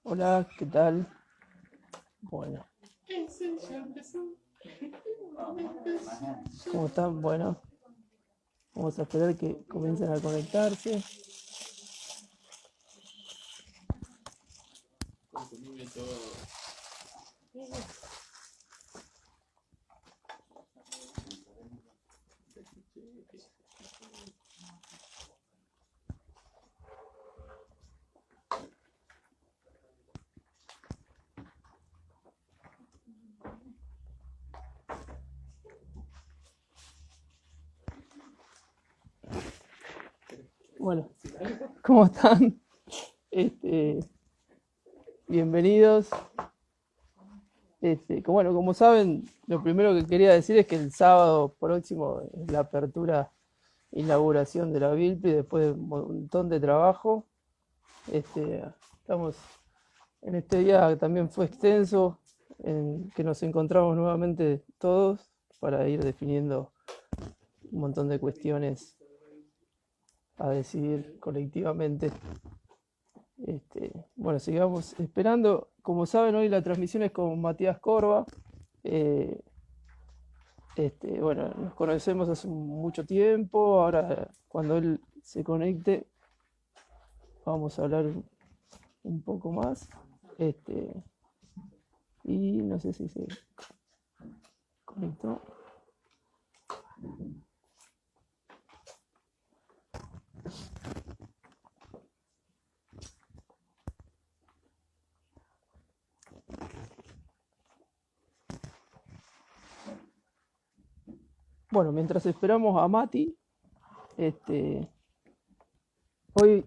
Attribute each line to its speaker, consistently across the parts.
Speaker 1: Hola, ¿qué tal? Bueno, ¿cómo están? Bueno, vamos a esperar que comiencen a conectarse. Bueno, ¿cómo están? Bienvenidos. Bueno, como saben, lo primero que quería decir es que el sábado próximo es la apertura e inauguración de la VILPI después de un montón de trabajo. Estamos en este día que también fue extenso, en que nos encontramos nuevamente todos para ir definiendo un montón de cuestiones a decidir colectivamente. Bueno, sigamos esperando. Como saben, hoy la transmisión es con Matías Corva. Eh, bueno, nos conocemos hace mucho tiempo. Ahora, cuando él se conecte, vamos a hablar un poco más. Y no sé si se conectó. Bueno, mientras esperamos a Mati, hoy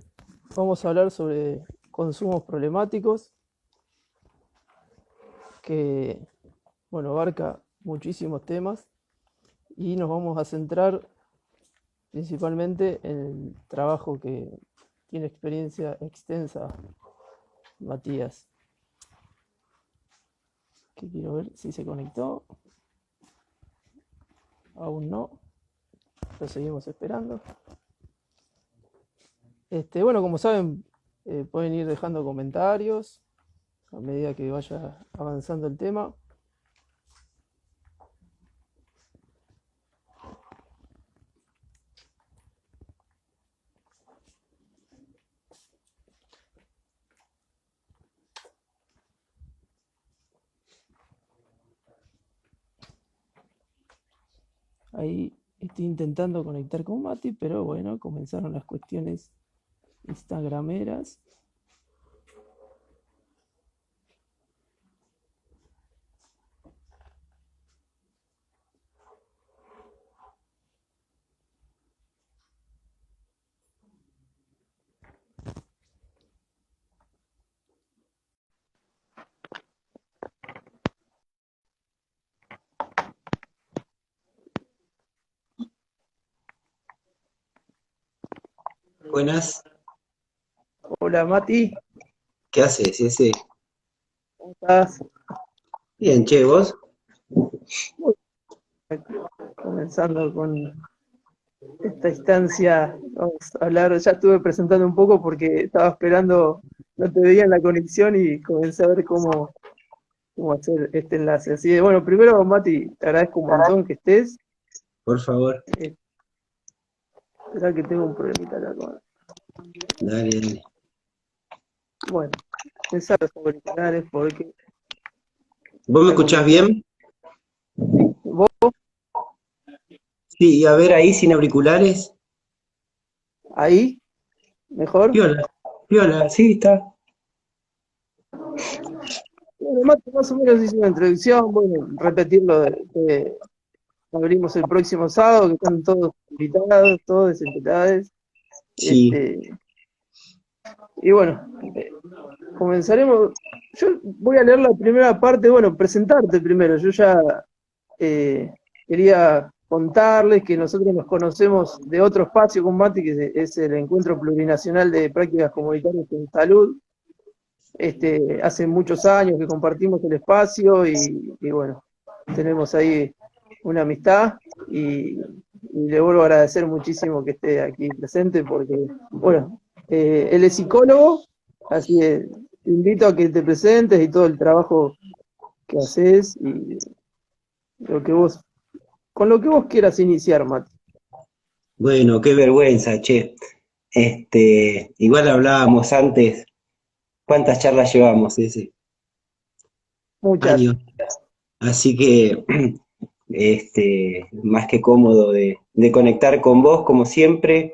Speaker 1: vamos a hablar sobre consumos problemáticos, que, bueno, abarca muchísimos temas y nos vamos a centrar principalmente en el trabajo que tiene experiencia extensa Matías. Que quiero ver si se conectó. Aún no. Lo seguimos esperando. Bueno, como saben, pueden ir dejando comentarios a medida que vaya avanzando el tema. Ahí estoy intentando conectar con Mati, pero bueno, comenzaron las cuestiones instagrameras.
Speaker 2: Buenas,
Speaker 1: Hola Mati,
Speaker 2: ¿qué haces, ese?
Speaker 1: ¿cómo estás?
Speaker 2: Bien, che, ¿vos?
Speaker 1: Muy bien. Comenzando con esta instancia, vamos a hablar, ya estuve presentando un poco porque estaba esperando, no te veía en la conexión y comencé a ver cómo hacer este enlace. Así que bueno, primero Mati, te agradezco un montón que estés.
Speaker 2: Por favor,
Speaker 1: Espera que tengo un problemita acá con...
Speaker 2: dale, dale.
Speaker 1: Bueno, pensar los auriculares porque
Speaker 2: ¿Vos me
Speaker 1: la
Speaker 2: escuchás
Speaker 1: conexión...
Speaker 2: bien?
Speaker 1: Sí, ¿vos
Speaker 2: Sí, y a ver ahí sin auriculares.
Speaker 1: ahí? ¿Mejor?
Speaker 2: Piola, piola, sí, está.
Speaker 1: Bueno, Mati, más o menos hice una introducción, bueno, repetirlo de abrimos el próximo sábado, que están todos invitados, todos invitadas.
Speaker 2: Sí,
Speaker 1: Y bueno, comenzaremos. Yo voy a leer la primera parte, bueno, presentarte primero. Yo ya quería contarles que nosotros nos conocemos de otro espacio con Mati, que es el Encuentro Plurinacional de Prácticas Comunitarias en Salud. Hace muchos años que compartimos el espacio y bueno, tenemos ahí una amistad y y le vuelvo a agradecer muchísimo que esté aquí presente porque, bueno, él es psicólogo, así que te invito a que te presentes y todo el trabajo que haces y lo que vos, con lo que vos quieras iniciar, Mati.
Speaker 2: Bueno, qué vergüenza, che. Igual hablábamos antes, ¿cuántas charlas llevamos ese?
Speaker 1: Muchas.
Speaker 2: Años. Así que, más que cómodo de conectar con vos, como siempre.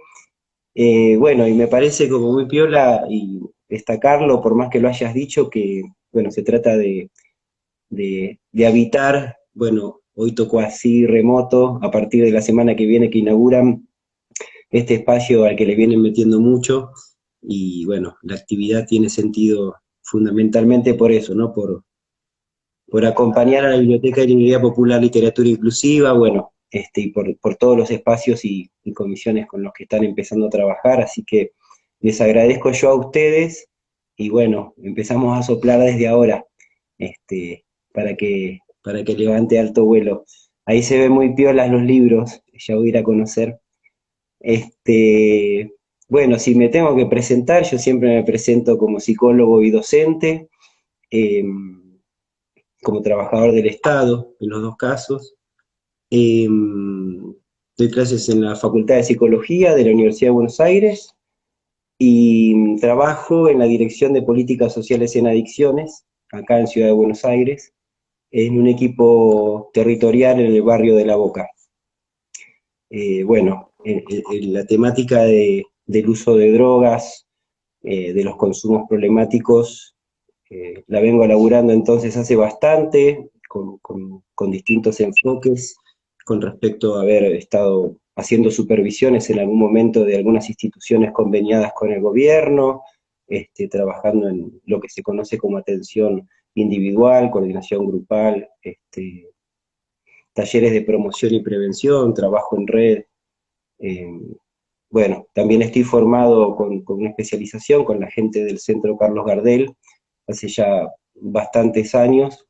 Speaker 2: Bueno, y me parece como muy piola y destacarlo, por más que lo hayas dicho, que, bueno, se trata de habitar, bueno, hoy tocó así remoto, a partir de la semana que viene que inauguran este espacio al que le vienen metiendo mucho, y bueno, la actividad tiene sentido fundamentalmente por eso, ¿no? Por acompañar a la Biblioteca de Librería Popular Literatura Inclusiva, bueno, y por todos los espacios y comisiones con los que están empezando a trabajar, así que les agradezco yo a ustedes, y bueno, empezamos a soplar desde ahora, para que levante alto vuelo. Ahí se ven muy piolas los libros, ya voy a ir a conocer. Bueno, si me tengo que presentar, yo siempre me presento como psicólogo y docente, eh, como trabajador del Estado, en los dos casos. Eh, Doy clases en la Facultad de Psicología de la Universidad de Buenos Aires y trabajo en la Dirección de Políticas Sociales en Adicciones, acá en Ciudad de Buenos Aires, en un equipo territorial en el barrio de La Boca. Bueno, en la temática del uso de drogas, de los consumos problemáticos, la vengo elaborando entonces hace bastante, con distintos enfoques, con respecto a haber estado haciendo supervisiones en algún momento de algunas instituciones conveniadas con el gobierno, trabajando en lo que se conoce como atención individual, coordinación grupal, talleres de promoción y prevención, trabajo en red. eh, bueno, también estoy formado con una especialización con la gente del Centro Carlos Gardel, hace ya bastantes años,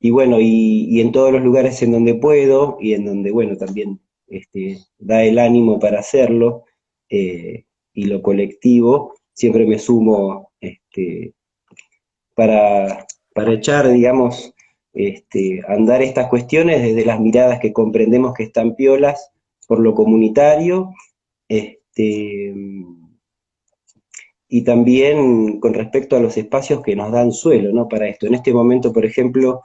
Speaker 2: y bueno, y en todos los lugares en donde puedo, y en donde, bueno, también da el ánimo para hacerlo, y lo colectivo, siempre me sumo, para echar, digamos, andar estas cuestiones desde las miradas que comprendemos que están piolas por lo comunitario, este, y también con respecto a los espacios que nos dan suelo, ¿no? Para esto. En este momento, por ejemplo,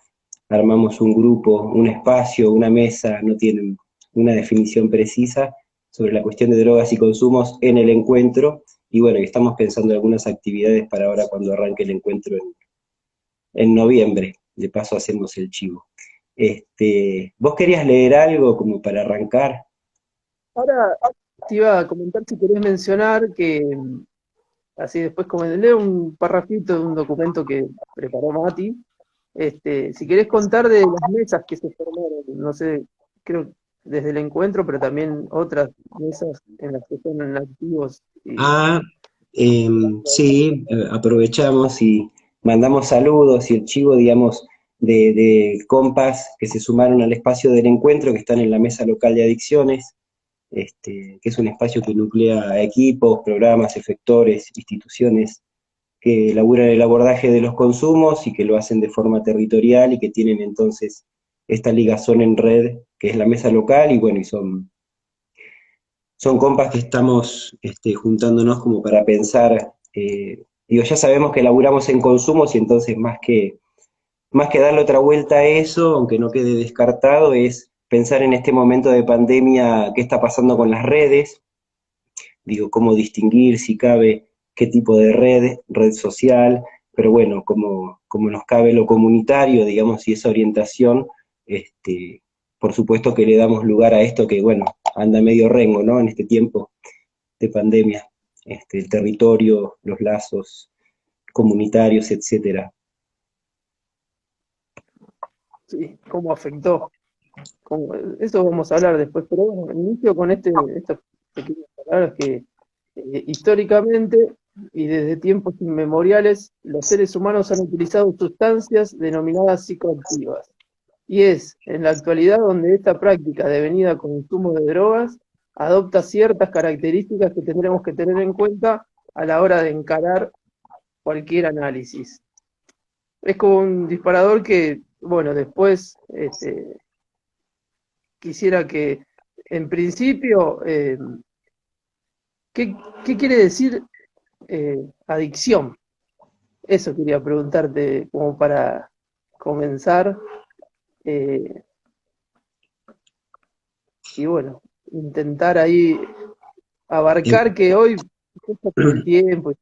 Speaker 2: armamos un grupo, un espacio, una mesa, no tienen una definición precisa sobre la cuestión de drogas y consumos en el encuentro, y bueno, y estamos pensando en algunas actividades para ahora cuando arranque el encuentro en noviembre. De paso hacemos el chivo. ¿Vos querías leer algo como para arrancar?
Speaker 1: Ahora te iba a comentar si querés mencionar que, así después como leo un parrafito de un documento que preparó Mati, si querés contar de las mesas que se formaron, no sé, creo desde el encuentro, pero también otras mesas en las que son activos.
Speaker 2: Ah, sí, aprovechamos y mandamos saludos y el chivo, digamos, de compas que se sumaron al espacio del encuentro, que están en la mesa local de adicciones, que es un espacio que nuclea equipos, programas, efectores, instituciones que elaboran el abordaje de los consumos y que lo hacen de forma territorial y que tienen entonces esta ligazón en red, que es la mesa local, y bueno, y son compas que estamos juntándonos como para pensar, digo, ya sabemos que laburamos en consumos y entonces más que darle otra vuelta a eso, aunque no quede descartado, es pensar en este momento de pandemia qué está pasando con las redes, digo, cómo distinguir si cabe qué tipo de red social, pero bueno, como nos cabe lo comunitario, digamos, y esa orientación, este, por supuesto que le damos lugar a esto que, bueno, anda medio rengo, ¿no? En este tiempo de pandemia, el territorio, los lazos comunitarios, etcétera.
Speaker 1: Sí, cómo afectó. Eso vamos a hablar después, pero bueno, inicio con estas pequeñas palabras que históricamente y desde tiempos inmemoriales los seres humanos han utilizado sustancias denominadas psicoactivas. y es en la actualidad donde esta práctica devenida consumo de drogas adopta ciertas características que tendremos que tener en cuenta a la hora de encarar cualquier análisis. Es como un disparador que, bueno, después quisiera que, en principio, ¿qué quiere decir adicción? Eso quería preguntarte como para comenzar. eh, y bueno, intentar ahí
Speaker 2: Eh,
Speaker 1: abarcar que hoy justo por el tiempo, es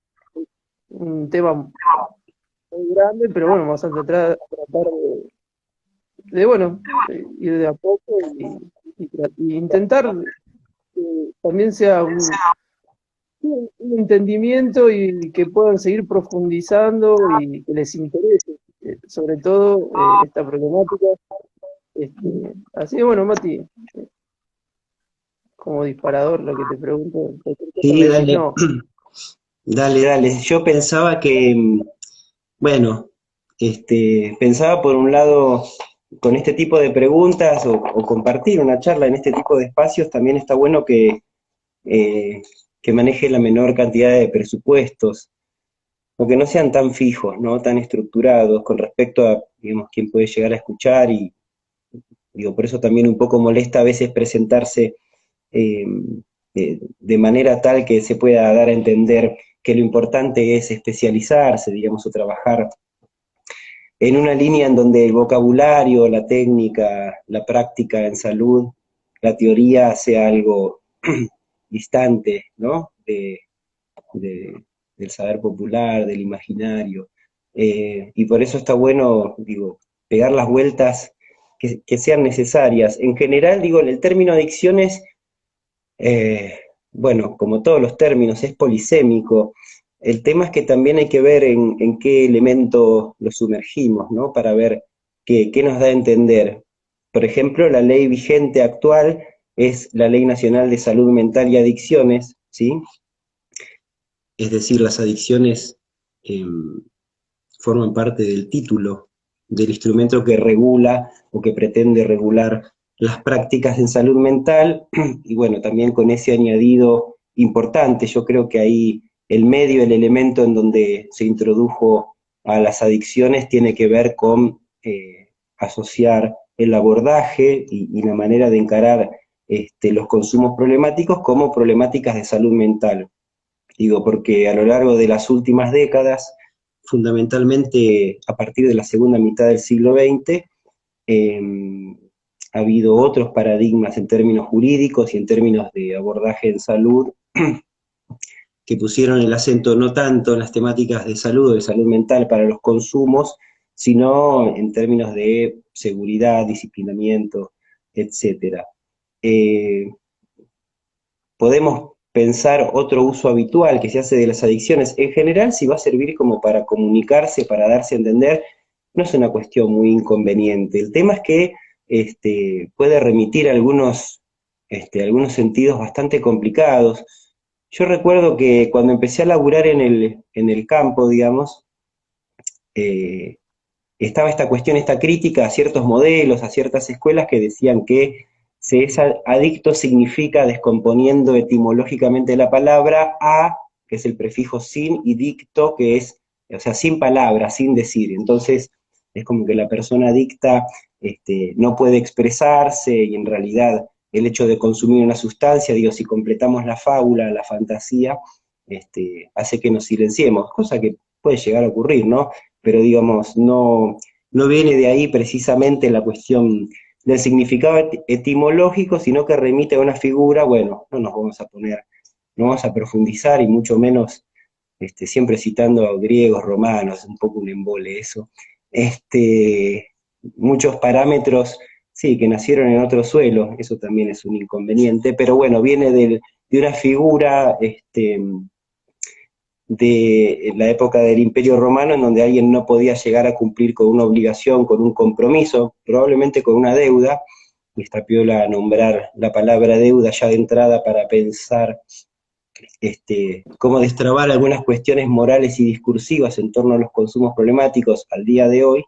Speaker 1: un tema muy grande, pero bueno, vamos a tratar bueno, ir de a poco y intentar que también sea un entendimiento y que puedan seguir profundizando y que les interese, sobre todo esta problemática. Así que bueno, Mati, como disparador, lo que te pregunto, cualquier cosa
Speaker 2: sí,
Speaker 1: me decís,
Speaker 2: dale,
Speaker 1: no.
Speaker 2: dale, dale. Yo pensaba que, bueno, pensaba por un lado, con este tipo de preguntas o compartir una charla en este tipo de espacios, también está bueno eh, que maneje la menor cantidad de presupuestos, o que no sean tan fijos, ¿no? Tan estructurados con respecto a, digamos, quién puede llegar a escuchar y, digo, por eso también un poco molesta a veces presentarse eh, de manera tal que se pueda dar a entender que lo importante es especializarse, digamos, o trabajar en una línea en donde el vocabulario, la técnica, la práctica en salud, la teoría sea algo distante, ¿no? De- del saber popular, del imaginario. Y por eso está bueno, digo, pegar las vueltas que sean necesarias. En general, digo, el término adicciones, eh, bueno, como todos los términos, es polisémico. El tema es que también hay que ver en qué elemento lo sumergimos, ¿no? Para ver qué nos da a entender. Por ejemplo, la ley vigente actual es la Ley Nacional de Salud Mental y Adicciones, ¿sí? Es decir, las adicciones eh, forman parte del título del instrumento que regula o que pretende regular las prácticas en salud mental y bueno, también con ese añadido importante, yo creo que ahí el medio, el elemento en donde se introdujo a las adicciones tiene que ver con asociar el abordaje y la manera de encarar los consumos problemáticos como problemáticas de salud mental. Digo, porque a lo largo de las últimas décadas, fundamentalmente a partir de la segunda mitad del siglo XX, eh, ha habido otros paradigmas en términos jurídicos y en términos de abordaje en salud que pusieron el acento no tanto en las temáticas de salud o de salud mental para los consumos, sino en términos de seguridad, disciplinamiento, etcétera. Eh, Podemos pensar otro uso habitual que se hace de las adicciones. En general, si va a servir como para comunicarse, para darse a entender, no es una cuestión muy inconveniente. El tema es que puede remitir a algunos sentidos bastante complicados. Yo recuerdo que cuando empecé a laburar en el campo, digamos, eh, estaba esta cuestión, esta crítica a ciertos modelos, a ciertas escuelas que decían que se es adicto significa, descomponiendo etimológicamente la palabra, a, que es el prefijo sin, y dicto, que es, o sea, sin palabra, sin decir. Entonces, es como que la persona adicta no puede expresarse y en realidad el hecho de consumir una sustancia, digo, si completamos la fábula, la fantasía, hace que nos silenciemos, cosa que puede llegar a ocurrir, ¿no? Pero digamos, no viene de ahí precisamente la cuestión del significado etimológico, sino que remite a una figura, bueno, no nos vamos a poner, no vamos a profundizar y mucho menos siempre citando a griegos, romanos, un poco un embole eso, muchos parámetros, sí, que nacieron en otro suelo, eso también es un inconveniente, pero bueno, viene de una figura, de la época del Imperio Romano, en donde alguien no podía llegar a cumplir con una obligación, con un compromiso, probablemente con una deuda, y está piola nombrar la palabra deuda ya de entrada para pensar cómo destrabar algunas cuestiones morales y discursivas en torno a los consumos problemáticos al día de hoy,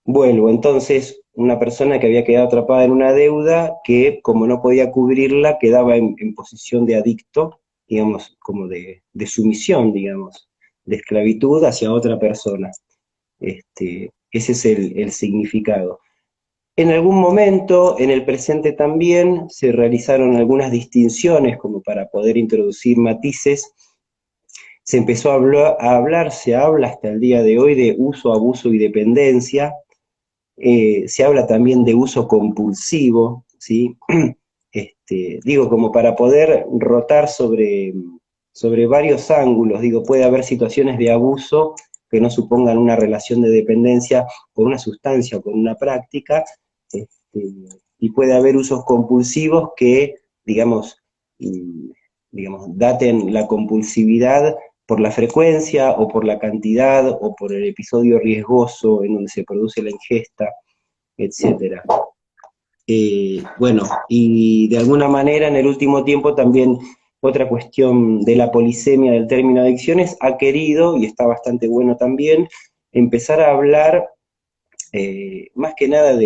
Speaker 2: vuelvo. Entonces, una persona que había quedado atrapada en una deuda que, como no podía cubrirla, quedaba en posición de adicto, digamos, como de sumisión, digamos, de esclavitud hacia otra persona. Ese es el significado. En algún momento, en el presente también, se realizaron algunas distinciones como para poder introducir matices. Se empezó se habla hasta el día de hoy de uso, abuso y dependencia. Se habla también de uso compulsivo, ¿sí? Digo, como para poder rotar sobre varios ángulos, digo, puede haber situaciones de abuso que no supongan una relación de dependencia con una sustancia o con una práctica, este, y puede haber usos compulsivos que, digamos, daten la compulsividad por la frecuencia o por la cantidad o por el episodio riesgoso en donde se produce la ingesta, etcétera. Bueno, y de alguna manera en el último tiempo también otra cuestión de la polisemia del término adicciones ha querido, y está bastante bueno también, empezar a hablar más que nada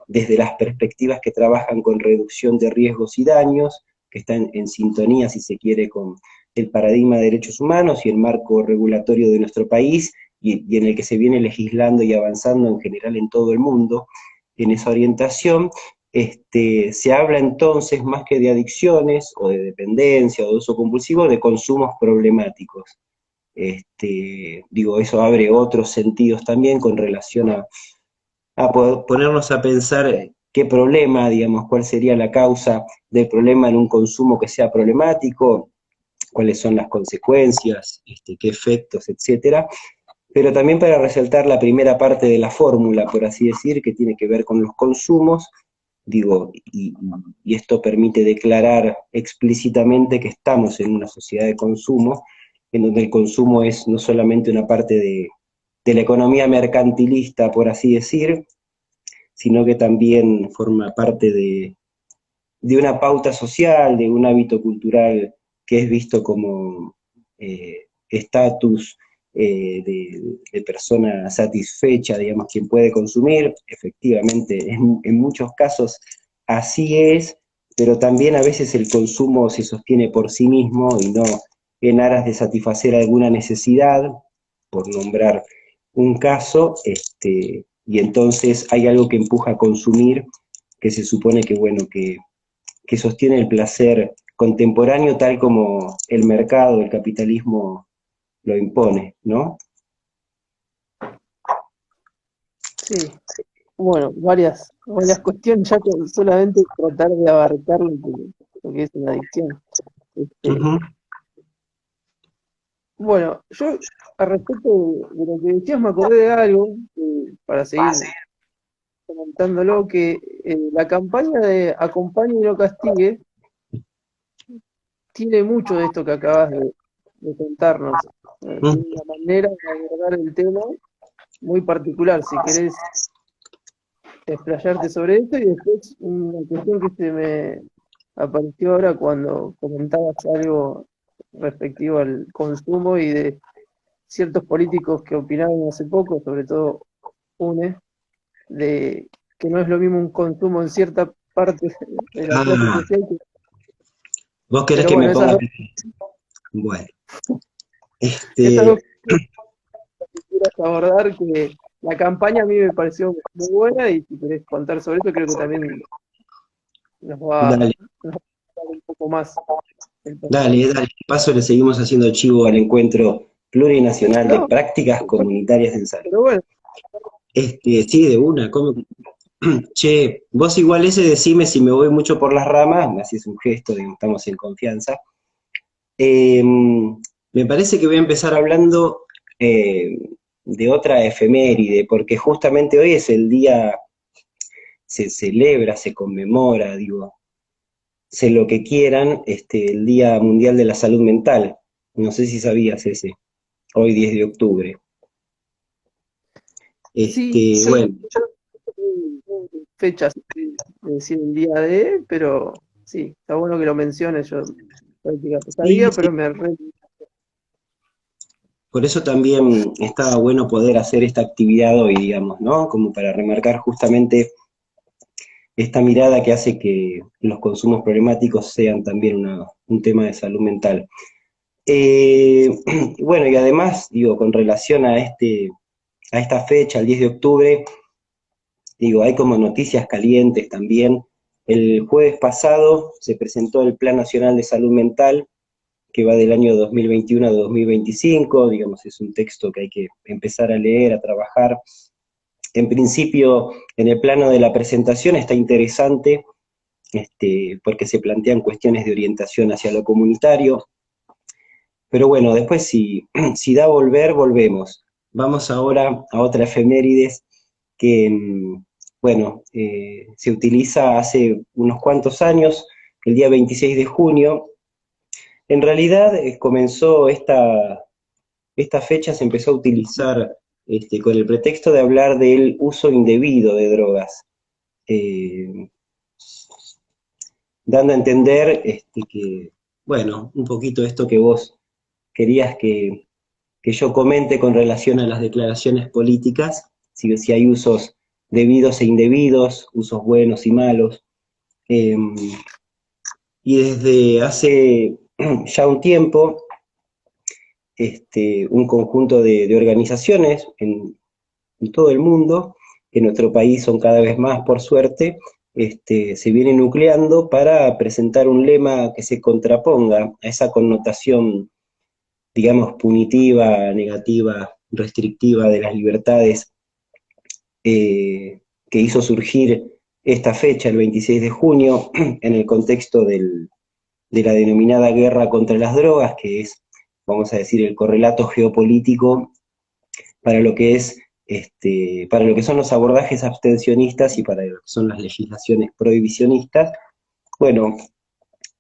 Speaker 2: desde las perspectivas que trabajan con reducción de riesgos y daños, que están en sintonía, si se quiere, con el paradigma de derechos humanos y el marco regulatorio de nuestro país, y en el que se viene legislando y avanzando en general en todo el mundo, en esa orientación. Se habla entonces, más que de adicciones o de dependencia o de uso compulsivo, de consumos problemáticos. Digo, eso abre otros sentidos también con relación a ponernos a pensar qué problema, digamos, cuál sería la causa del problema en un consumo que sea problemático, cuáles son las consecuencias, qué efectos, etcétera. Pero también para resaltar la primera parte de la fórmula, por así decir, que tiene que ver con los consumos, digo, y esto permite declarar explícitamente que estamos en una sociedad de consumo, en donde el consumo es no solamente una parte de la economía mercantilista, por así decir, sino que también forma parte de una pauta social, de un hábito cultural que es visto como estatus de persona satisfecha, digamos, quien puede consumir. Efectivamente, en muchos casos así es, pero también a veces el consumo se sostiene por sí mismo y no en aras de satisfacer alguna necesidad, por nombrar un caso, y entonces hay algo que empuja a consumir, que se supone que, bueno, que sostiene el placer contemporáneo tal como el mercado, el capitalismo lo impone, ¿no?
Speaker 1: Sí, bueno, varias cuestiones, ya con solamente tratar de abarcar lo que es una adicción. Este,
Speaker 2: Ujú.
Speaker 1: bueno, yo al respecto de lo que decías me acordé de algo, para seguir comentándolo, que la campaña de Acompañe y no castigue tiene mucho de esto que acabas de contarnos. Tiene una manera de abordar el tema muy particular, si querés explayarte sobre esto, y después una cuestión que se me apareció ahora cuando comentabas algo respectivo al consumo y de ciertos políticos que opinaron hace poco, sobre todo UNE, de que no es lo mismo un consumo en cierta parte de la clase
Speaker 2: Ah,
Speaker 1: social,
Speaker 2: vos querés
Speaker 1: pero
Speaker 2: que me
Speaker 1: bueno,
Speaker 2: ponga... Bueno,
Speaker 1: esas
Speaker 2: este,
Speaker 1: dos que quieras abordar, que la campaña a mí me pareció muy buena, y si querés contar sobre eso, creo que también
Speaker 2: dale,
Speaker 1: nos va a dar un poco más el
Speaker 2: dale,
Speaker 1: pensamiento.
Speaker 2: dale. De paso le seguimos haciendo chivo al encuentro plurinacional de
Speaker 1: No,
Speaker 2: prácticas comunitarias en salud.
Speaker 1: pero bueno,
Speaker 2: Sí, de una, ¿cómo? Che, vos igual ese decime si me voy mucho por las ramas, me haces un gesto, digamos, estamos en confianza. Me parece que voy a empezar hablando eh, de otra efeméride, porque justamente hoy es el día, se celebra, se conmemora, digo, sé lo que quieran, el Día Mundial de la Salud Mental. No sé si sabías ese, hoy 10 de octubre.
Speaker 1: sí,
Speaker 2: Bueno,
Speaker 1: yo fechas de decir el día de, pero sí, está bueno que lo menciones, yo prácticamente
Speaker 2: sí,
Speaker 1: sabía,
Speaker 2: sí,
Speaker 1: pero me re...
Speaker 2: por eso también estaba bueno poder hacer esta actividad hoy, digamos, ¿no? Como para remarcar justamente esta mirada que hace que los consumos problemáticos sean también un tema de salud mental. Eh, bueno, y además, digo, con relación a esta fecha, el 10 de octubre, digo, hay como noticias calientes también. El jueves pasado se presentó el Plan Nacional de Salud Mental, que va del año 2021 a 2025, digamos, es un texto que hay que empezar a leer, a trabajar. En principio, en el plano de la presentación está interesante, porque se plantean cuestiones de orientación hacia lo comunitario, pero bueno, después si da volver, volvemos. Vamos ahora a otra efemérides que, bueno, se utiliza hace unos cuantos años, el día 26 de junio. En realidad comenzó esta fecha, se empezó a utilizar con el pretexto de hablar del uso indebido de drogas, eh, dando a entender que, bueno, un poquito esto que vos querías que yo comente con relación a las declaraciones políticas, si hay usos debidos e indebidos, usos buenos y malos. Eh, y desde hace ya un tiempo, un conjunto de organizaciones en todo el mundo, que en nuestro país son cada vez más, por suerte, se viene nucleando para presentar un lema que se contraponga a esa connotación, digamos, punitiva, negativa, restrictiva de las libertades que hizo surgir esta fecha, el 26 de junio, en el contexto de la denominada guerra contra las drogas, que es, vamos a decir, el correlato geopolítico para lo que es para lo que son los abordajes abstencionistas y para lo que son las legislaciones prohibicionistas. Bueno,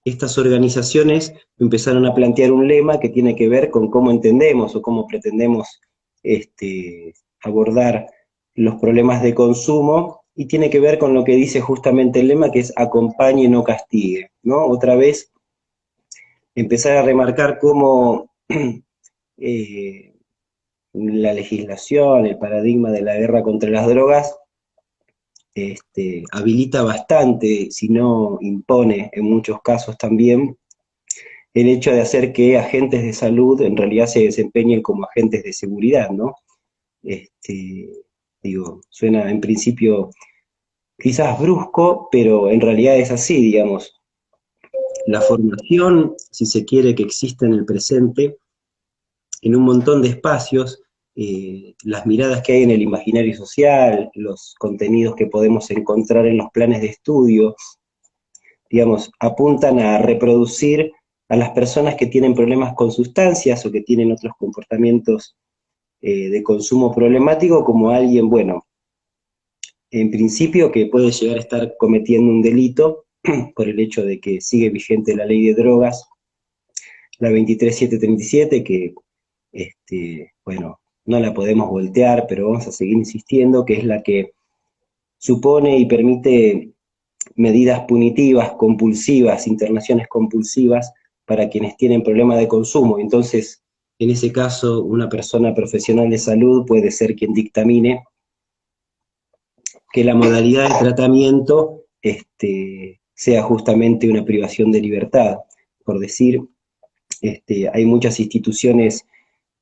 Speaker 2: estas organizaciones empezaron a plantear un lema que tiene que ver con cómo entendemos o cómo pretendemos abordar los problemas de consumo, y tiene que ver con lo que dice justamente el lema, que es acompañe, no castigue, ¿no? Otra vez, empezar a remarcar cómo la legislación, el paradigma de la guerra contra las drogas, habilita bastante, si no impone en muchos casos también, el hecho de hacer que agentes de salud en realidad se desempeñen como agentes de seguridad, ¿no? Digo, suena en principio quizás brusco, pero en realidad es así, digamos. La formación, si se quiere, que existe en el presente, en un montón de espacios, las miradas que hay en el imaginario social, los contenidos que podemos encontrar en los planes de estudio, digamos, apuntan a reproducir a las personas que tienen problemas con sustancias o que tienen otros comportamientos de consumo problemático como alguien, bueno, en principio que puede llegar a estar cometiendo un delito por el hecho de que sigue vigente la ley de drogas, la 23737, que, bueno, no la podemos voltear, pero vamos a seguir insistiendo, que es la que supone y permite medidas punitivas, compulsivas, internaciones compulsivas para quienes tienen problemas de consumo. Entonces, en ese caso, una persona profesional de salud puede ser quien dictamine que la modalidad de tratamiento sea justamente una privación de libertad. Por decir, hay muchas instituciones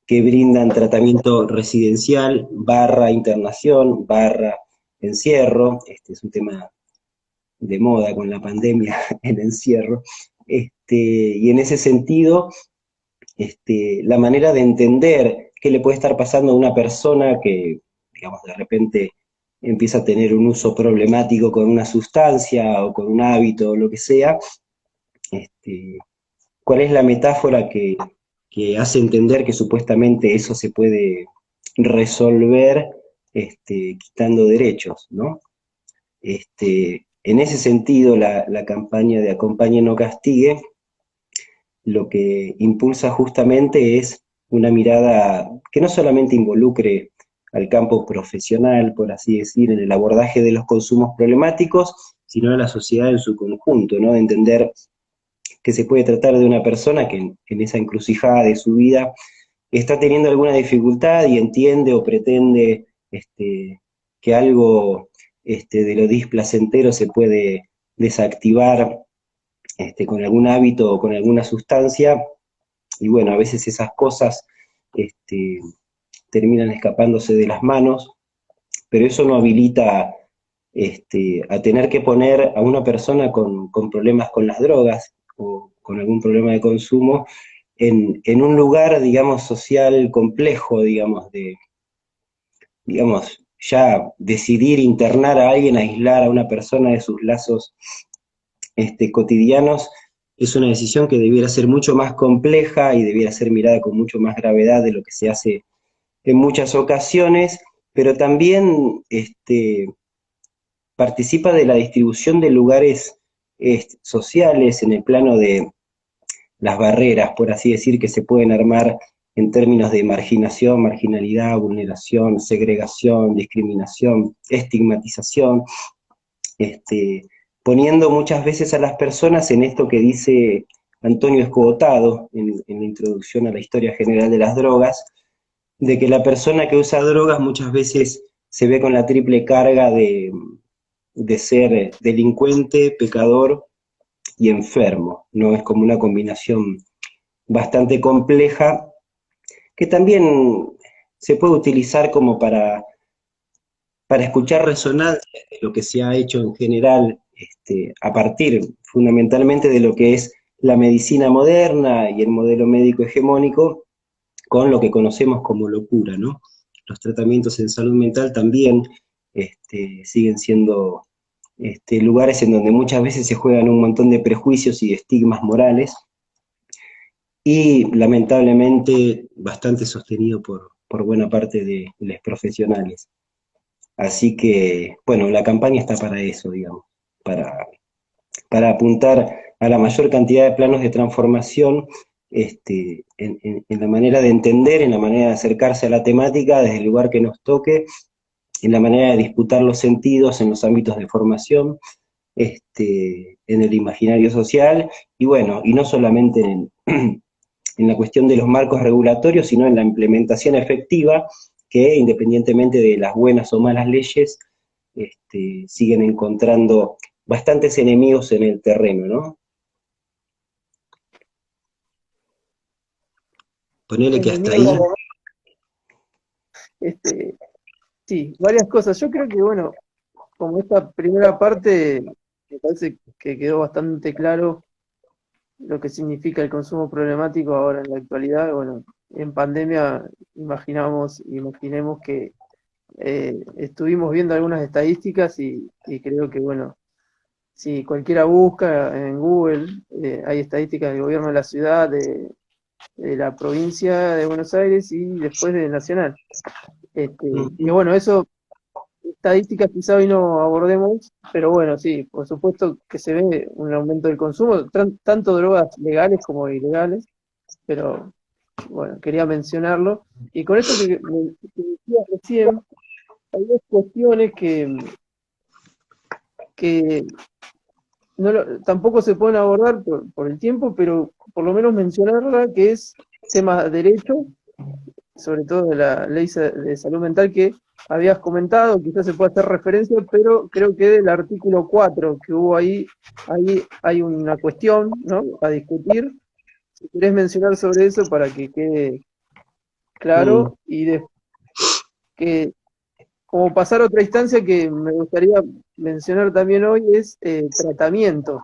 Speaker 2: que brindan tratamiento residencial, barra internación, barra encierro. Es un tema de moda con la pandemia, el encierro. Y en ese sentido, la manera de entender qué le puede estar pasando a una persona que, digamos, de repente empieza a tener un uso problemático con una sustancia o con un hábito o lo que sea, cuál es la metáfora que hace entender que supuestamente eso se puede resolver quitando derechos, ¿no? En ese sentido, la campaña de Acompañe no castigue lo que impulsa justamente es una mirada que no solamente involucre al campo profesional, por así decir, en el abordaje de los consumos problemáticos, sino a la sociedad en su conjunto, ¿no? De entender que se puede tratar de una persona que en esa encrucijada de su vida está teniendo alguna dificultad y entiende o pretende que algo de lo displacentero se puede desactivar con algún hábito o con alguna sustancia, y bueno, a veces esas cosas este, terminan escapándose de las manos, pero eso no habilita a tener que poner a una persona con problemas con las drogas o con algún problema de consumo en un lugar, digamos, social complejo, digamos, ya decidir internar a alguien, aislar a una persona de sus lazos cotidianos, es una decisión que debiera ser mucho más compleja y debiera ser mirada con mucho más gravedad de lo que se hace en muchas ocasiones, pero también participa de la distribución de lugares sociales en el plano de las barreras, por así decir, que se pueden armar en términos de marginación, marginalidad, vulneración, segregación, discriminación, estigmatización, poniendo muchas veces a las personas en esto que dice Antonio Escobotado en la introducción a la historia general de las drogas, de que la persona que usa drogas muchas veces se ve con la triple carga de ser delincuente, pecador y enfermo, ¿no? Es como una combinación bastante compleja que también se puede utilizar como para escuchar resonancias de lo que se ha hecho en general a partir fundamentalmente de lo que es la medicina moderna y el modelo médico hegemónico con lo que conocemos como locura, ¿no? Los tratamientos en salud mental también siguen siendo lugares en donde muchas veces se juegan un montón de prejuicios y estigmas morales, y lamentablemente bastante sostenido por buena parte de los profesionales. Así que, bueno, la campaña está para eso, digamos, para, para apuntar a la mayor cantidad de planos de transformación en la manera de entender, en la manera de acercarse a la temática desde el lugar que nos toque, en la manera de disputar los sentidos en los ámbitos de formación, en el imaginario social, y bueno, y no solamente en la cuestión de los marcos regulatorios, sino en la implementación efectiva, que independientemente de las buenas o malas leyes, siguen encontrando bastantes enemigos en el terreno, ¿no? Ponele que hasta ahí.
Speaker 1: Enemigos, este, sí, varias cosas. Yo creo que, bueno, como esta primera parte, me parece que quedó bastante claro lo que significa el consumo problemático ahora en la actualidad. Bueno, en pandemia imaginemos que estuvimos viendo algunas estadísticas y creo que, bueno, si cualquiera busca en Google, hay estadísticas del gobierno de la ciudad, de la provincia de Buenos Aires y después de Nacional. Y bueno, eso, estadísticas quizá hoy no abordemos, pero bueno, sí, por supuesto que se ve un aumento del consumo, tanto drogas legales como ilegales, pero bueno, quería mencionarlo. Y con esto que decía recién, hay dos cuestiones que tampoco se pueden abordar por el tiempo, pero por lo menos mencionarla, que es tema de derecho, sobre todo de la ley de salud mental que habías comentado, quizás se pueda hacer referencia, pero creo que del artículo 4 que hubo ahí hay una cuestión, ¿no?, a discutir. Si querés mencionar sobre eso para que quede claro, y que como pasar a otra instancia que me gustaría mencionar también hoy es tratamiento,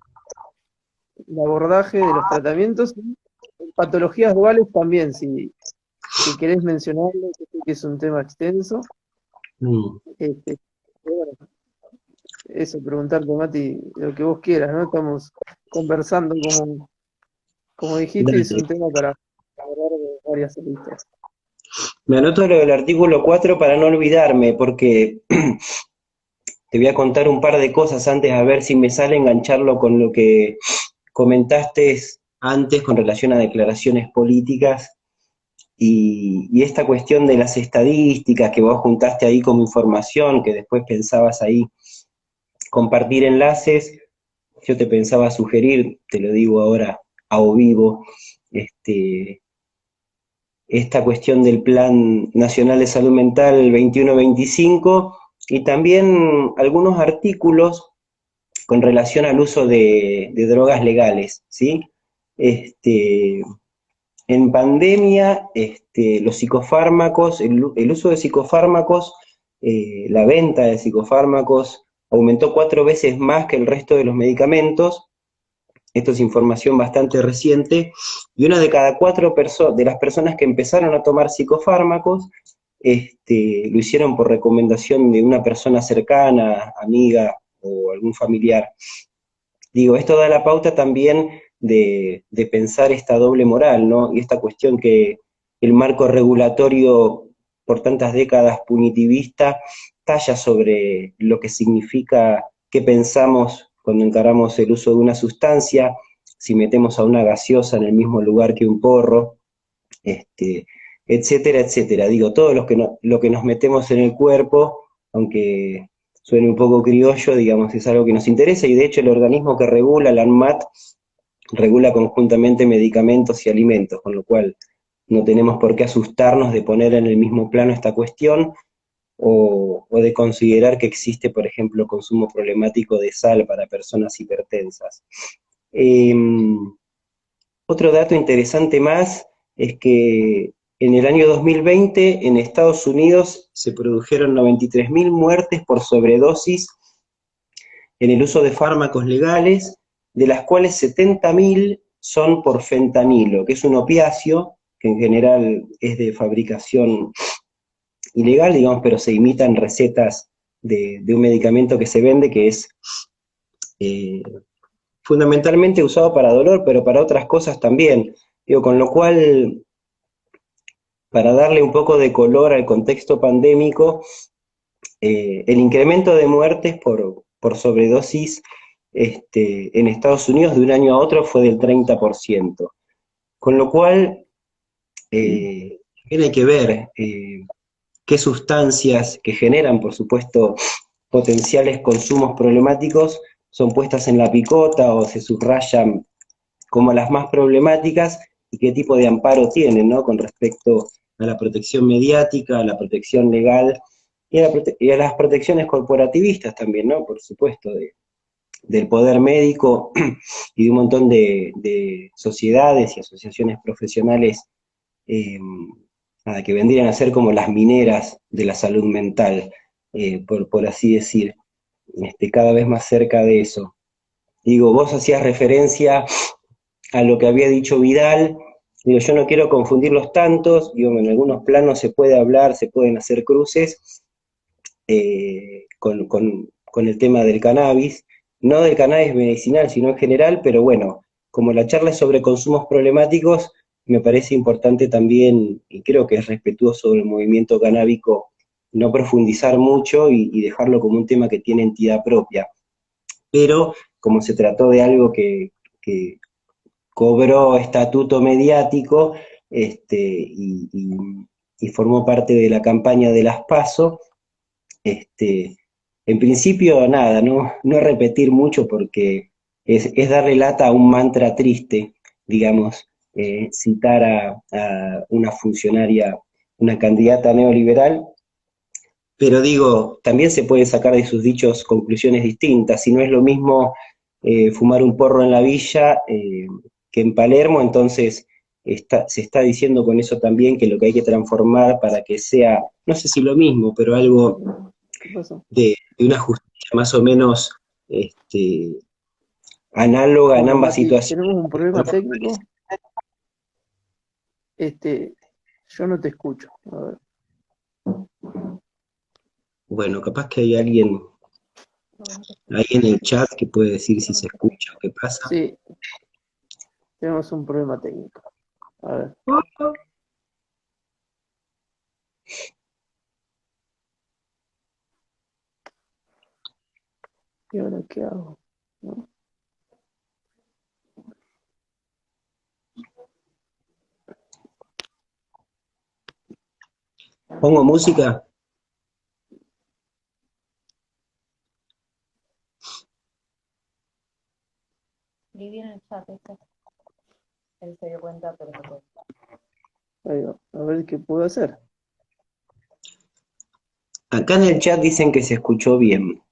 Speaker 1: el abordaje de los tratamientos y patologías duales también, si querés mencionarlo, que es un tema extenso. Bueno, eso, preguntarte, Mati, lo que vos quieras, ¿no? Estamos conversando como dijiste, y es un tema para hablar de varias aristas.
Speaker 2: Me anoto lo del artículo 4 para no olvidarme, porque te voy a contar un par de cosas antes, a ver si me sale engancharlo con lo que comentaste antes con relación a declaraciones políticas y esta cuestión de las estadísticas que vos juntaste ahí como información, que después pensabas ahí compartir enlaces. Yo te pensaba sugerir, te lo digo ahora a o vivo, esta cuestión del Plan Nacional de Salud Mental 21-25 y también algunos artículos con relación al uso de drogas legales, ¿sí? Este, en pandemia, los psicofármacos, el uso de psicofármacos, la venta de psicofármacos aumentó 4 veces más que el resto de los medicamentos. Esto es información bastante reciente, y una de cada 4 de las personas que empezaron a tomar psicofármacos, lo hicieron por recomendación de una persona cercana, amiga o algún familiar. Digo, esto da la pauta también de pensar esta doble moral, ¿no? Y esta cuestión que el marco regulatorio por tantas décadas punitivista talla sobre lo que significa, qué pensamos cuando encaramos el uso de una sustancia, si metemos a una gaseosa en el mismo lugar que un porro, etcétera, etcétera. Digo, todo lo que nos metemos en el cuerpo, aunque suene un poco criollo, digamos, es algo que nos interesa, y de hecho el organismo que regula, la ANMAT, regula conjuntamente medicamentos y alimentos, con lo cual no tenemos por qué asustarnos de poner en el mismo plano esta cuestión, o de considerar que existe, por ejemplo, consumo problemático de sal para personas hipertensas. Eh, Otro dato interesante más es que en el año 2020 en Estados Unidos se produjeron 93.000 muertes por sobredosis en el uso de fármacos legales, de las cuales 70.000 son por fentanilo, que es un opiáceo que en general es de fabricación ilegal, digamos, pero se imitan recetas de un medicamento que se vende, que es eh, fundamentalmente usado para dolor, pero para otras cosas también. Digo, con lo cual, para darle un poco de color al contexto pandémico, el incremento de muertes por sobredosis en Estados Unidos de un año a otro fue del 30%. Con lo cual, hay que ver qué sustancias que generan, por supuesto, potenciales consumos problemáticos son puestas en la picota o se subrayan como las más problemáticas, y qué tipo de amparo tienen, ¿no? Con respecto a la protección mediática, a la protección legal y a las protecciones corporativistas también, ¿no? Por supuesto, del poder médico y de un montón de sociedades y asociaciones profesionales, eh, que vendrían a ser como las mineras de la salud mental, por así decir, cada vez más cerca de eso. Digo, vos hacías referencia a lo que había dicho Vidal. Digo, yo no quiero confundir los tantos, digo, en algunos planos se puede hablar, se pueden hacer cruces con el tema del cannabis, no del cannabis medicinal, sino en general, pero bueno, como la charla es sobre consumos problemáticos, me parece importante también, y creo que es respetuoso del movimiento canábico, no profundizar mucho y dejarlo como un tema que tiene entidad propia. Pero como se trató de algo que cobró estatuto mediático, y formó parte de la campaña de las PASO. En principio, nada, no repetir mucho porque es darle lata a un mantra triste, digamos, citar a una funcionaria, una candidata neoliberal, pero digo, también se puede sacar de sus dichos conclusiones distintas. Si no es lo mismo fumar un porro en la villa que en Palermo, entonces se está diciendo con eso también que lo que hay que transformar para que sea, no sé si lo mismo, pero algo
Speaker 1: ¿Qué pasó?
Speaker 2: de una justicia más o menos análoga en
Speaker 1: Bueno,
Speaker 2: ambas
Speaker 1: Mati,
Speaker 2: situaciones.
Speaker 1: tenemos un problema técnico. Este, yo no te escucho. A ver.
Speaker 2: Bueno, capaz que hay alguien ahí en el chat que puede decir si se escucha o qué pasa.
Speaker 1: Sí, tenemos un problema técnico. A ver, ¿y ahora qué hago? ¿No?
Speaker 2: Pongo música.
Speaker 3: Escribí en el chat, ¿viste? Él se dio cuenta, pero no puede.
Speaker 1: Ahí va. A ver qué puedo hacer.
Speaker 2: Acá en el chat dicen que se escuchó bien.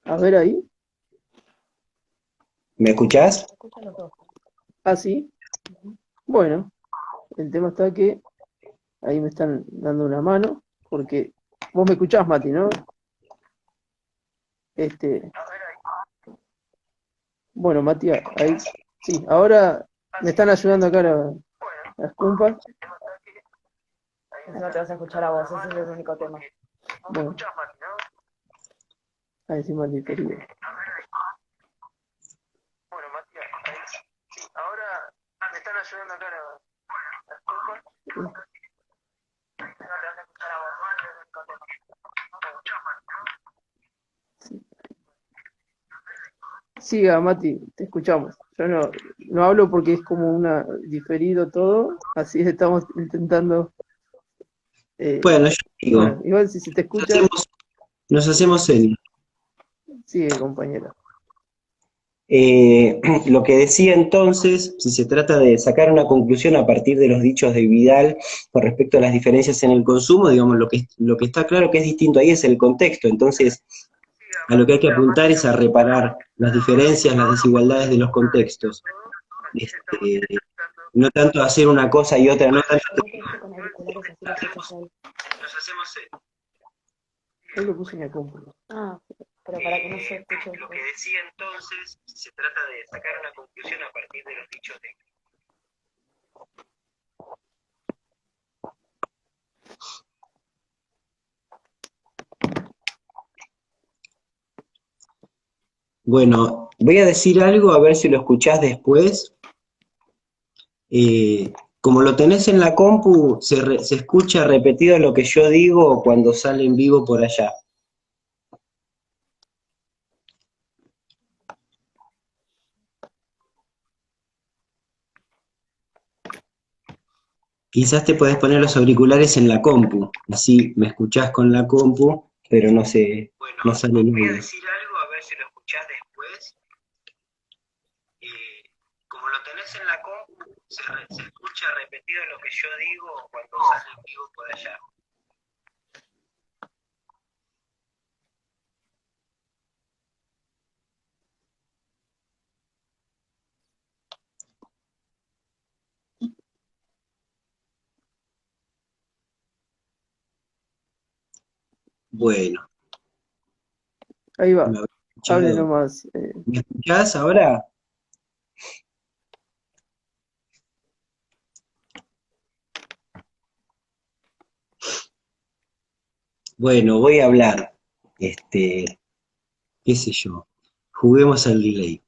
Speaker 1: A ver ahí.
Speaker 2: ¿Me escuchás?
Speaker 1: Ah, sí. Bueno, el tema está que ahí me están dando una mano, porque vos me escuchás, Mati, ¿no? Este, bueno, Mati, ahí, sí, ahora me están ayudando acá las compas.
Speaker 3: No te vas a escuchar a vos, ese es el único tema.
Speaker 1: Bueno, ahí sí más diferido. Bueno, Mati, ahí, sí, ahora me están ayudando acá las compas. No te vas a escuchar a vos, ese es el único tema. Siga, Mati, te escuchamos. Yo no hablo porque es como una diferido todo, así estamos intentando.
Speaker 2: Bueno, yo digo,
Speaker 1: Bueno, igual si se te
Speaker 2: nos
Speaker 1: escucha,
Speaker 2: hacemos, nos hacemos serio.
Speaker 1: sigue, compañero.
Speaker 2: Lo que decía entonces, si se trata de sacar una conclusión a partir de los dichos de Vidal con respecto a las diferencias en el consumo, digamos, lo que está claro que es distinto ahí es el contexto. Entonces, a lo que hay que apuntar es a reparar las diferencias, las desigualdades de los contextos. No tanto hacer una cosa y otra, no tanto.
Speaker 3: Con auriculares así lo escuchas ahí.
Speaker 2: Nos hacemos serio.
Speaker 1: Ahí lo puse en la compu.
Speaker 3: Ah, pero para que no se escuche.
Speaker 2: Lo que decía entonces, se trata de sacar una conclusión a partir de los dichos de... Bueno, voy a decir algo a ver si lo escuchás después. Como lo tenés en la compu, se escucha repetido lo que yo digo cuando sale en vivo por allá. Quizás te podés poner los auriculares en la compu, así me escuchás con la compu, pero no sé, no sale el
Speaker 4: Voy a
Speaker 2: audio.
Speaker 4: decir algo a ver si lo escuchás después. Como lo tenés en la compu, se escucha repetido lo que yo digo cuando sale en vivo por allá.
Speaker 2: Bueno,
Speaker 1: Ahí va.
Speaker 2: ¿me habrás
Speaker 1: Hable
Speaker 2: escuchado?
Speaker 1: nomás.
Speaker 2: ¿Me escuchás ahora? Bueno, voy a hablar, qué sé yo, juguemos al delay.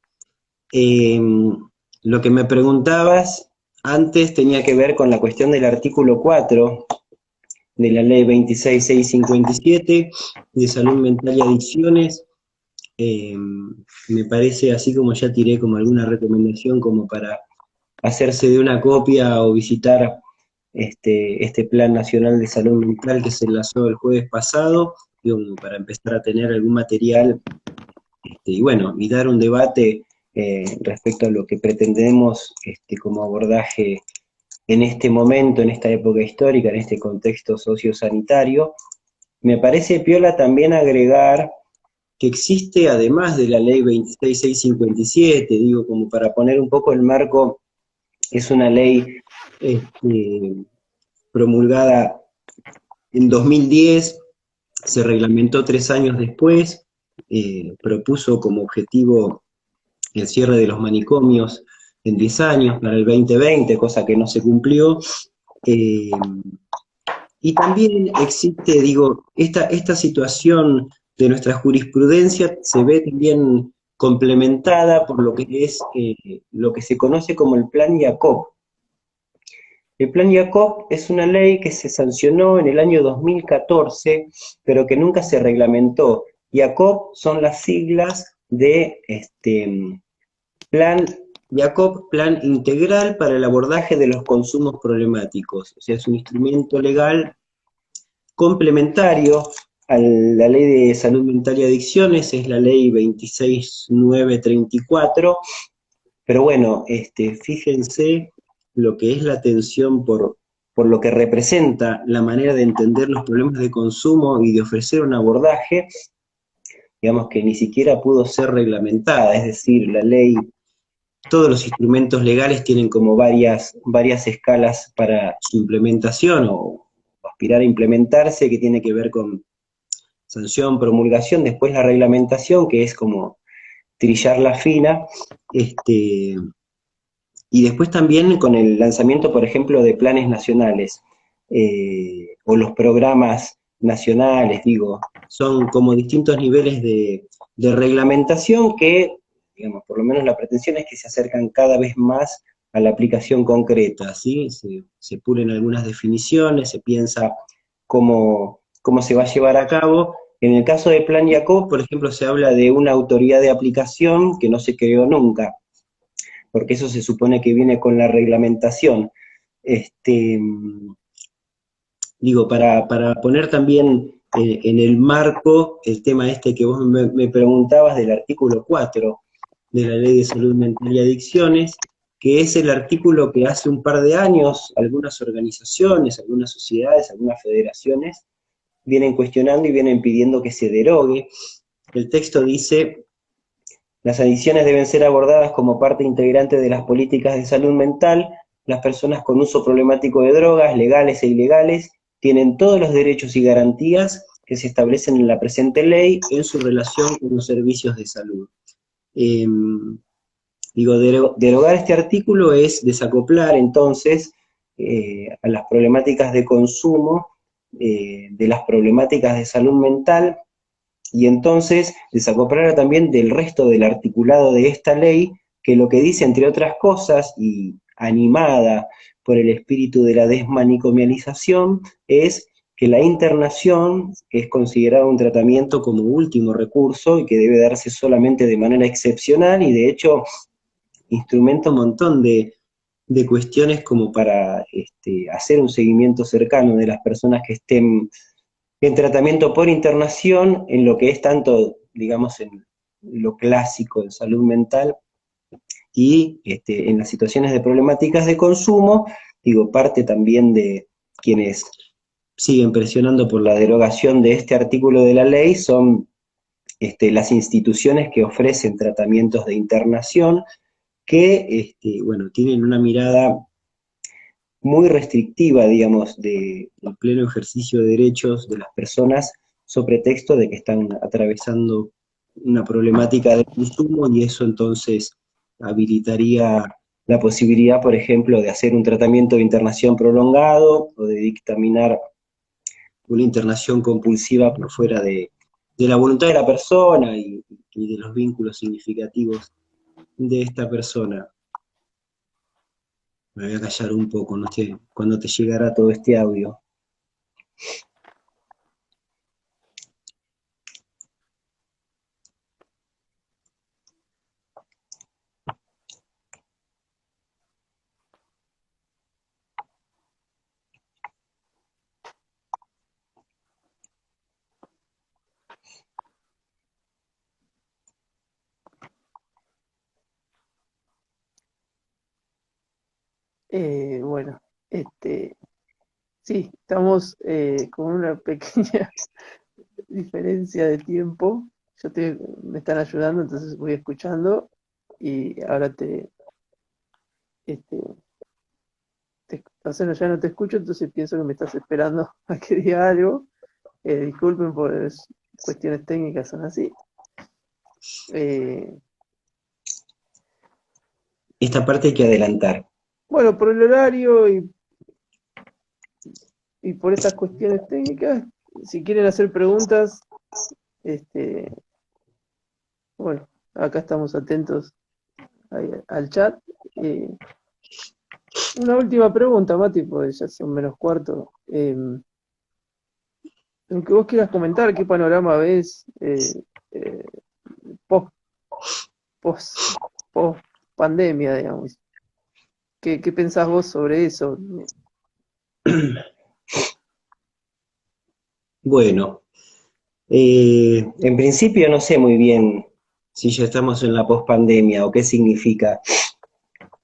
Speaker 2: Lo que me preguntabas antes tenía que ver con la cuestión del artículo 4 de la ley 26657 de salud mental y adicciones. Me parece, así como ya tiré como alguna recomendación como para hacerse de una copia o visitar este Plan Nacional de Salud Mental que se lanzó el jueves pasado, digo, como para empezar a tener algún material y bueno, y dar un debate respecto a lo que pretendemos como abordaje en este momento, en esta época histórica, en este contexto sociosanitario. Me parece piola también agregar que existe, además de la ley 26657, digo, como para poner un poco el marco, es una ley promulgada en 2010, se reglamentó 3 años después, propuso como objetivo el cierre de los manicomios en 10 años para el 2020, cosa que no se cumplió. Eh, y también existe, digo, esta situación de nuestra jurisprudencia se ve también complementada por lo que es lo que se conoce como el Plan Jacob. El Plan Jacob es una ley que se sancionó en el año 2014, pero que nunca se reglamentó. Jacob son las siglas de Plan Jacob, Plan Integral para el Abordaje de los Consumos Problemáticos. O sea, es un instrumento legal complementario a la Ley de Salud Mental y Adicciones, es la Ley 26934, pero bueno, fíjense lo que es la atención por lo que representa la manera de entender los problemas de consumo y de ofrecer un abordaje, digamos que ni siquiera pudo ser reglamentada, es decir, la ley, todos los instrumentos legales tienen como varias escalas para su implementación o aspirar a implementarse, que tiene que ver con sanción, promulgación, después la reglamentación, que es como trillar la fina, y después también con el lanzamiento, por ejemplo, de planes nacionales, o los programas nacionales, digo, son como distintos niveles de reglamentación que, digamos, por lo menos la pretensión es que se acercan cada vez más a la aplicación concreta, ¿sí? Se pulen algunas definiciones, se piensa cómo se va a llevar a cabo. En el caso de Plan Jacob, por ejemplo, se habla de una autoridad de aplicación que no se creó nunca, porque eso se supone que viene con la reglamentación. Digo, para poner también en el marco el tema que vos me preguntabas del artículo 4 de la Ley de Salud Mental y Adicciones, que es el artículo que hace un par de años algunas organizaciones, algunas sociedades, algunas federaciones vienen cuestionando y vienen pidiendo que se derogue. El texto dice: las adicciones deben ser abordadas como parte integrante de las políticas de salud mental. Las personas con uso problemático de drogas, legales e ilegales, tienen todos los derechos y garantías que se establecen en la presente ley en su relación con los servicios de salud. Derogar este artículo es desacoplar entonces a las problemáticas de consumo de las problemáticas de salud mental, y entonces desacoplarla también del resto del articulado de esta ley, que lo que dice, entre otras cosas, y animada por el espíritu de la desmanicomialización, es que la internación es considerada un tratamiento como último recurso y que debe darse solamente de manera excepcional, y de hecho instrumenta un montón de cuestiones como para hacer un seguimiento cercano de las personas que estén en tratamiento por internación, en lo que es tanto, digamos, en lo clásico de salud mental y en las situaciones de problemáticas de consumo. Digo, parte también de quienes siguen presionando por la derogación de este artículo de la ley son las instituciones que ofrecen tratamientos de internación, que, bueno, tienen una mirada muy restrictiva, digamos, del pleno ejercicio de derechos de las personas, sobre texto de que están atravesando una problemática de consumo, y eso entonces habilitaría la posibilidad, por ejemplo, de hacer un tratamiento de internación prolongado o de dictaminar una internación compulsiva por fuera de la voluntad de la persona y de los vínculos significativos de esta persona. Me voy a callar un poco, no sé cuándo te llegará todo este audio.
Speaker 1: Bueno, sí, estamos con una pequeña diferencia de tiempo. Me están ayudando, entonces voy escuchando y ahora este, o sea, ya no te escucho, entonces pienso que me estás esperando a que diga algo. Disculpen por cuestiones técnicas, son así. Eh,
Speaker 2: Esta parte hay que adelantar.
Speaker 1: bueno, por el horario y por estas cuestiones técnicas, si quieren hacer preguntas, bueno, acá estamos atentos al chat. Una última pregunta, Mati, porque ya son menos cuarto. Lo que vos quieras comentar, ¿qué panorama ves post, post, post pandemia, digamos. ¿Qué pensás vos sobre eso?
Speaker 2: Bueno, en principio no sé muy bien si ya estamos en la pospandemia o qué significa.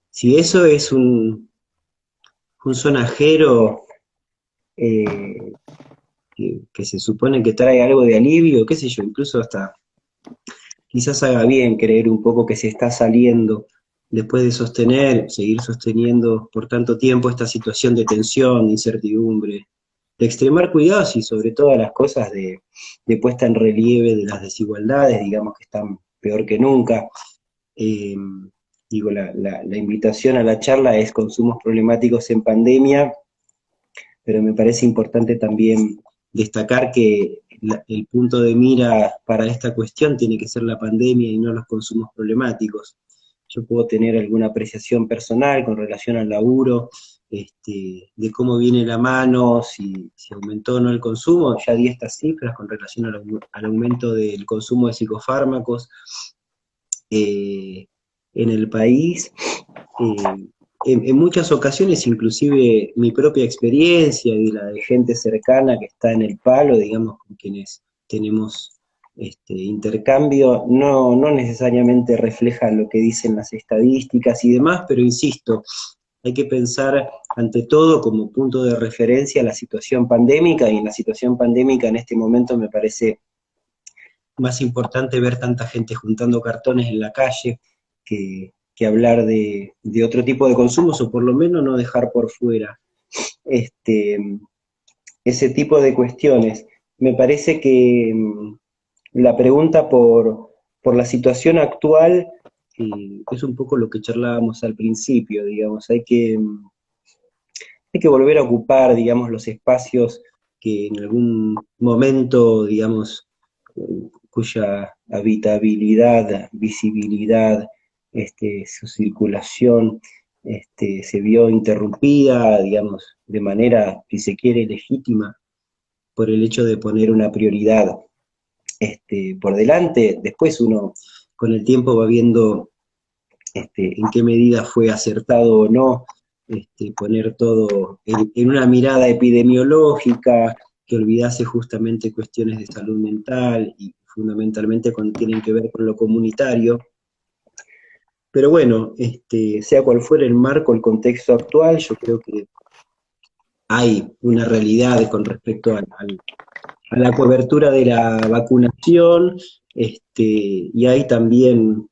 Speaker 2: Si eso es un sonajero que se supone que trae algo de alivio, qué sé yo, incluso hasta quizás haga bien creer un poco que se está saliendo después de seguir sosteniendo por tanto tiempo esta situación de tensión, de incertidumbre, de extremar cuidados y sobre todas las cosas de puesta en relieve de las desigualdades, digamos que están peor que nunca. Eh, Digo, la invitación a la charla es consumos problemáticos en pandemia, pero me parece importante también destacar que el punto de mira para esta cuestión tiene que ser la pandemia y no los consumos problemáticos. Yo puedo tener alguna apreciación personal con relación al laburo, de cómo viene la mano, si aumentó o no el consumo, ya di estas cifras con relación al aumento del consumo de psicofármacos en el país. En muchas ocasiones, inclusive mi propia experiencia y la de gente cercana que está en el palo, digamos, con quienes tenemos intercambio, no necesariamente refleja lo que dicen las estadísticas y demás, pero insisto, hay que pensar ante todo como punto de referencia la situación pandémica, y en la situación pandémica en este momento me parece más importante ver tanta gente juntando cartones en la calle que hablar de otro tipo de consumos, o por lo menos no dejar por fuera ese tipo de cuestiones. Me parece que la pregunta por la situación actual es un poco lo que charlábamos al principio, digamos, hay que volver a ocupar, digamos, los espacios que en algún momento, digamos, cuya habitabilidad, visibilidad, su circulación, se vio interrumpida, digamos, de manera, si se quiere, legítima, por el hecho de poner una prioridad por delante. Después uno, con el tiempo, va viendo en qué medida fue acertado o no poner todo en una mirada epidemiológica, que olvidase justamente cuestiones de salud mental y fundamentalmente cuando tienen que ver con lo comunitario. Pero bueno, sea cual fuera el marco, el contexto actual, yo creo que hay una realidad con respecto a la cobertura de la vacunación, y hay también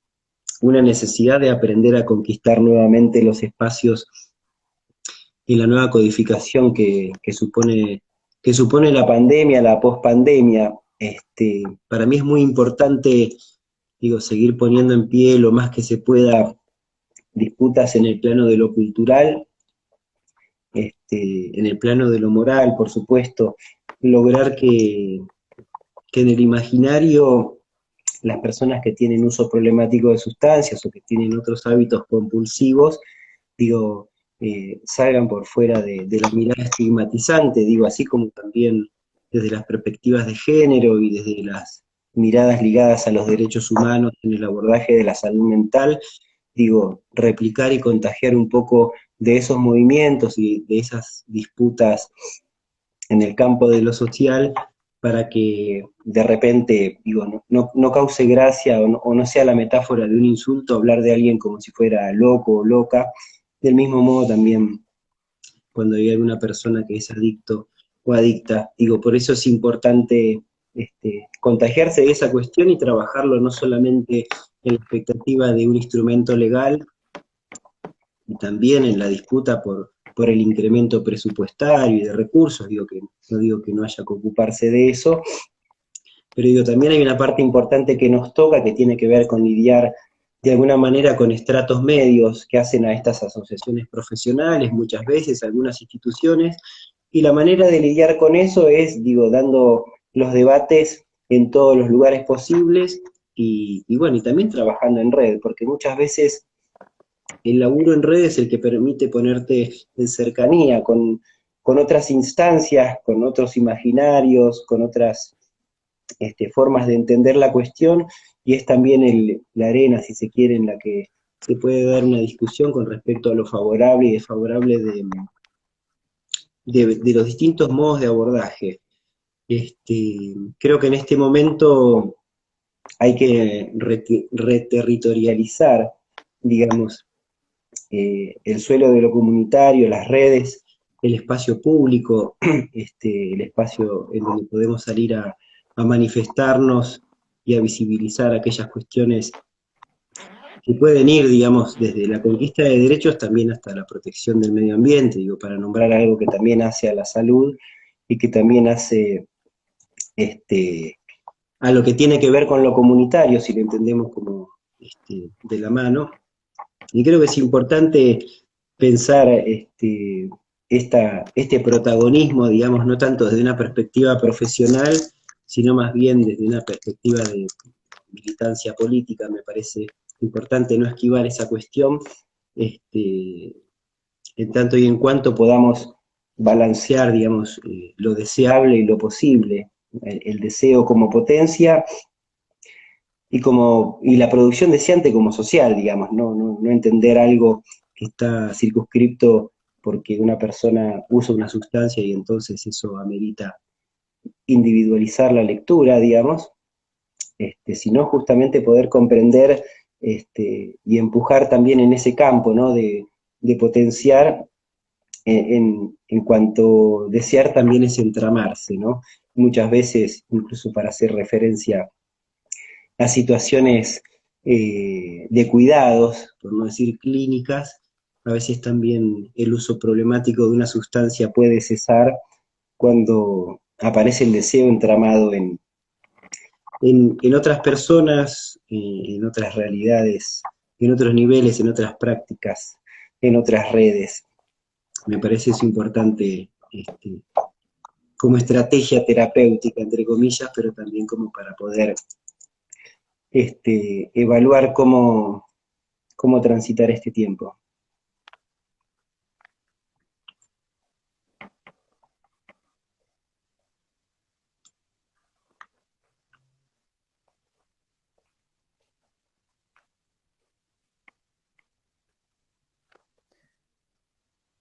Speaker 2: una necesidad de aprender a conquistar nuevamente los espacios y la nueva codificación que supone la pandemia, la pospandemia. Para mí es muy importante, digo, seguir poniendo en pie lo más que se pueda disputas en el plano de lo cultural, en el plano de lo moral, por supuesto, lograr que en el imaginario las personas que tienen uso problemático de sustancias o que tienen otros hábitos compulsivos, digo, salgan por fuera de la mirada estigmatizante, digo, así como también desde las perspectivas de género y desde las miradas ligadas a los derechos humanos en el abordaje de la salud mental, digo, replicar y contagiar un poco de esos movimientos y de esas disputas en el campo de lo social, para que de repente, digo, no cause gracia o no sea la metáfora de un insulto hablar de alguien como si fuera loco o loca. Del mismo modo también cuando hay alguna persona que es adicto o adicta, digo, por eso es importante contagiarse de esa cuestión y trabajarlo no solamente en la expectativa de un instrumento legal, y también en la disputa por el incremento presupuestario y de recursos, no digo que no haya que ocuparse de eso, pero digo, también hay una parte importante que nos toca, que tiene que ver con lidiar de alguna manera con estratos medios que hacen a estas asociaciones profesionales, muchas veces algunas instituciones, y la manera de lidiar con eso es, digo, dando los debates en todos los lugares posibles, y bueno, y también trabajando en red, porque muchas veces el laburo en red es el que permite ponerte en cercanía con otras instancias, con otros imaginarios, con otras formas de entender la cuestión, y es también la arena, si se quiere, en la que se puede dar una discusión con respecto a lo favorable y desfavorable de los distintos modos de abordaje. Creo que en este momento hay que reterritorializar, digamos, el suelo de lo comunitario, las redes, el espacio público, el espacio en donde podemos salir a manifestarnos y a visibilizar aquellas cuestiones que pueden ir, digamos, desde la conquista de derechos también hasta la protección del medio ambiente, digo, para nombrar algo que también hace a la salud y que también hace a lo que tiene que ver con lo comunitario, si lo entendemos como de la mano. Y creo que es importante pensar este protagonismo, digamos, no tanto desde una perspectiva profesional, sino más bien desde una perspectiva de militancia política. Me parece importante no esquivar esa cuestión, en tanto y en cuanto podamos balancear, digamos, lo deseable y lo posible, el deseo como potencia y la producción deseante como social, digamos, no entender algo que está circunscripto porque una persona usa una sustancia y entonces eso amerita individualizar la lectura, digamos, sino justamente poder comprender y empujar también en ese campo, ¿no? de potenciar en cuanto desear también es entramarse, ¿no? Muchas veces, incluso para hacer referencia a situaciones de cuidados, por no decir clínicas, a veces también el uso problemático de una sustancia puede cesar cuando aparece el deseo entramado en otras personas, en otras realidades, en otros niveles, en otras prácticas, en otras redes. Me parece eso importante como estrategia terapéutica, entre comillas, pero también como para poder evaluar cómo transitar este tiempo.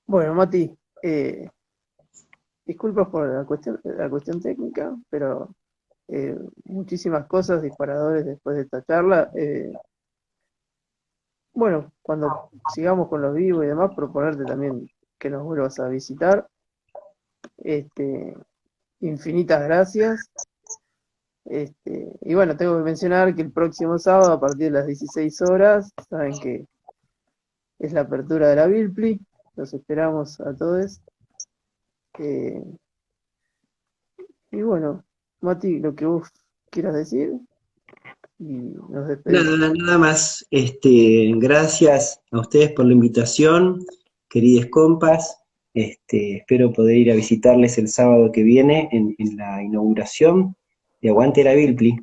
Speaker 1: Bueno, Mati, disculpas por la cuestión técnica, pero muchísimas cosas, disparadores después de esta charla. Bueno, cuando sigamos con los vivos y demás, proponerte también que nos vuelvas a visitar. Este, infinitas gracias. Y bueno, tengo que mencionar que el próximo sábado, a partir de las 16 horas, saben que es la apertura de la Bilpli. Los esperamos a todos. Eh, y bueno, Mati, lo que vos quieras decir, y nos despedimos.
Speaker 2: Nada más. Gracias a ustedes por la invitación, queridos compas. Espero poder ir a visitarles el sábado que viene en la inauguración de Aguante la Bilpli.